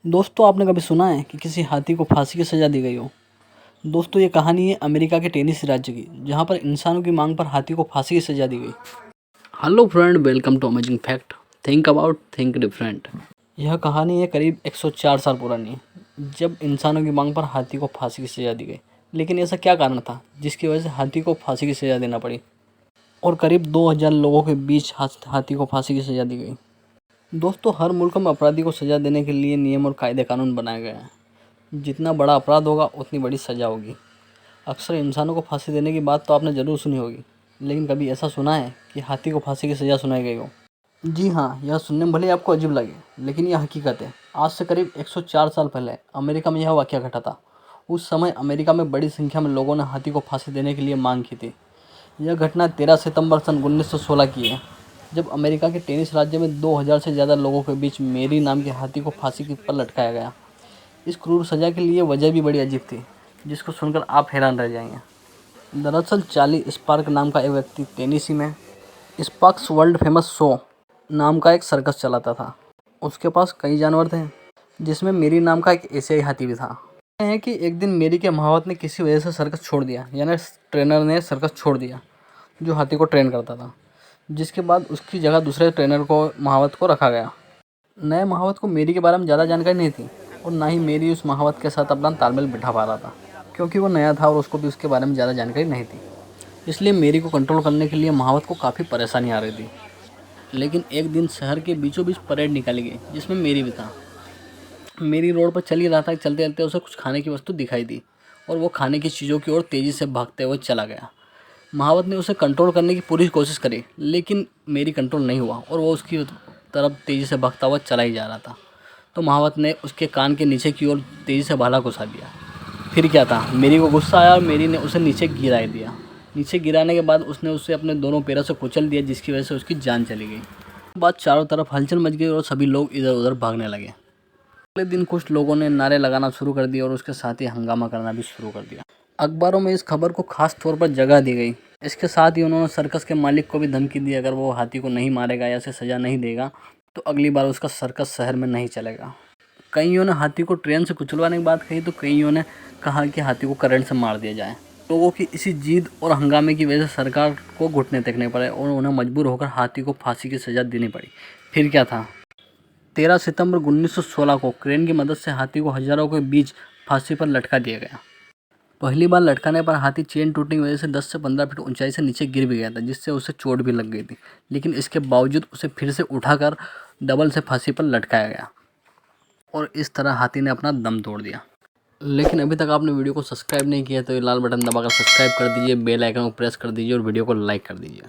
दोस्तों, आपने कभी सुना है कि किसी हाथी को फांसी की सज़ा दी गई हो? दोस्तों, ये कहानी है अमेरिका के टेनेसी राज्य की, जहाँ पर इंसानों की मांग पर हाथी को फांसी की सज़ा दी गई। Hello friend, welcome to amazing fact. Think about, think different. यह कहानी है करीब 104 साल पुरानी है, जब इंसानों की मांग पर हाथी को फांसी की सज़ा दी गई। लेकिन ऐसा क्या कारण था जिसकी वजह से हाथी को फांसी की सज़ा देना पड़ी और करीब 2000 लोगों के बीच हाथी को फांसी की सज़ा दी गई? दोस्तों, हर मुल्क में अपराधी को सज़ा देने के लिए नियम और कायदे कानून बनाए गए हैं। जितना बड़ा अपराध होगा उतनी बड़ी सज़ा होगी। अक्सर इंसानों को फांसी देने की बात तो आपने ज़रूर सुनी होगी, लेकिन कभी ऐसा सुना है कि हाथी को फांसी की सज़ा सुनाई गई हो? जी हाँ, यह सुनने में भले आपको अजीब लगे, लेकिन यह हकीकत है। आज से करीब 104 साल पहले अमेरिका में यह वाक़या घटा था। उस समय अमेरिका में बड़ी संख्या में लोगों ने हाथी को फांसी देने के लिए मांग की थी। यह घटना 13 सितंबर सन 1916 की है, जब अमेरिका के टेनेसी राज्य में 2000 से ज़्यादा लोगों के बीच मेरी नाम के हाथी को फांसी पर लटकाया गया। इस क्रूर सज़ा के लिए वजह भी बड़ी अजीब थी, जिसको सुनकर आप हैरान रह जाएंगे। दरअसल चार्ली स्पार्क नाम का एक व्यक्ति टेनेसी में स्पार्क्स वर्ल्ड फेमस शो नाम का एक सर्कस चलाता था। उसके पास कई जानवर थे, जिसमें मेरी नाम का एक एशियाई हाथी भी था। कहते हैं कि एक दिन मेरी के महावत ने किसी वजह से सर्कस छोड़ दिया, यानी ट्रेनर ने सर्कस छोड़ दिया जो हाथी को ट्रेन करता था, जिसके बाद उसकी जगह दूसरे ट्रेनर को महावत को रखा गया। नए महावत को मेरी के बारे में ज़्यादा जानकारी नहीं थी और ना ही मेरी उस महावत के साथ अपना तालमेल बिठा पा रहा था, क्योंकि वो नया था और उसको भी उसके बारे में ज़्यादा जानकारी नहीं थी। इसलिए मेरी को कंट्रोल करने के लिए महावत को काफ़ी परेशानी आ रही थी। लेकिन एक दिन शहर के बीचों बीच परेड निकाली गई, जिसमें मेरी भी था। मेरी रोड पर चल ही रहा था, चलते चलते उसे कुछ खाने की वस्तु दिखाई दी और वो खाने की चीज़ों की ओर तेज़ी से भागते हुए चला गया। महावत ने उसे कंट्रोल करने की पूरी कोशिश करी, लेकिन मेरी कंट्रोल नहीं हुआ और वो उसकी तरफ तेज़ी से भागता हुआ चला ही जा रहा था। तो महावत ने उसके कान के नीचे की ओर तेज़ी से भाला घुसा दिया। फिर क्या था, मेरी को गुस्सा आया और मेरी ने उसे नीचे गिरा दिया। नीचे गिराने के बाद उसने उसे अपने दोनों पैरों से कुचल दिया, जिसकी वजह से उसकी जान चली गई। बाद चारों तरफ हलचल मच गई और सभी लोग इधर उधर भागने लगे। अगले दिन कुछ लोगों ने नारे लगाना शुरू कर दिए और उसके साथ ही हंगामा करना भी शुरू कर दिया। अखबारों में इस खबर को खास तौर पर जगह दी गई। इसके साथ ही उन्होंने सर्कस के मालिक को भी धमकी दी, अगर वो हाथी को नहीं मारेगा या उसे सज़ा नहीं देगा तो अगली बार उसका सर्कस शहर में नहीं चलेगा। कईयों ने हाथी को ट्रेन से कुचलवाने की बात कही तो कईयों ने कहा कि हाथी को करंट से मार दिया जाए। लोगों की इसी जिद और हंगामे की वजह से सरकार को घुटने टेकने पड़े और उन्हें मजबूर होकर हाथी को फांसी की सज़ा देनी पड़ी। फिर क्या था, 13 सितंबर 1916 को क्रेन की मदद से हाथी को हजारों के बीच फांसी पर लटका दिया गया। पहली बार लटकाने पर हाथी चेन टूटने की वजह से 10 से 15 फीट ऊंचाई से नीचे गिर भी गया था, जिससे उसे चोट भी लग गई थी। लेकिन इसके बावजूद उसे फिर से उठाकर डबल से फांसी पर लटकाया गया और इस तरह हाथी ने अपना दम तोड़ दिया। लेकिन अभी तक आपने वीडियो को सब्सक्राइब नहीं किया तो ये लाल बटन दबाकर सब्सक्राइब कर दीजिए, बेल आइकन को प्रेस कर दीजिए और वीडियो को लाइक कर दीजिए।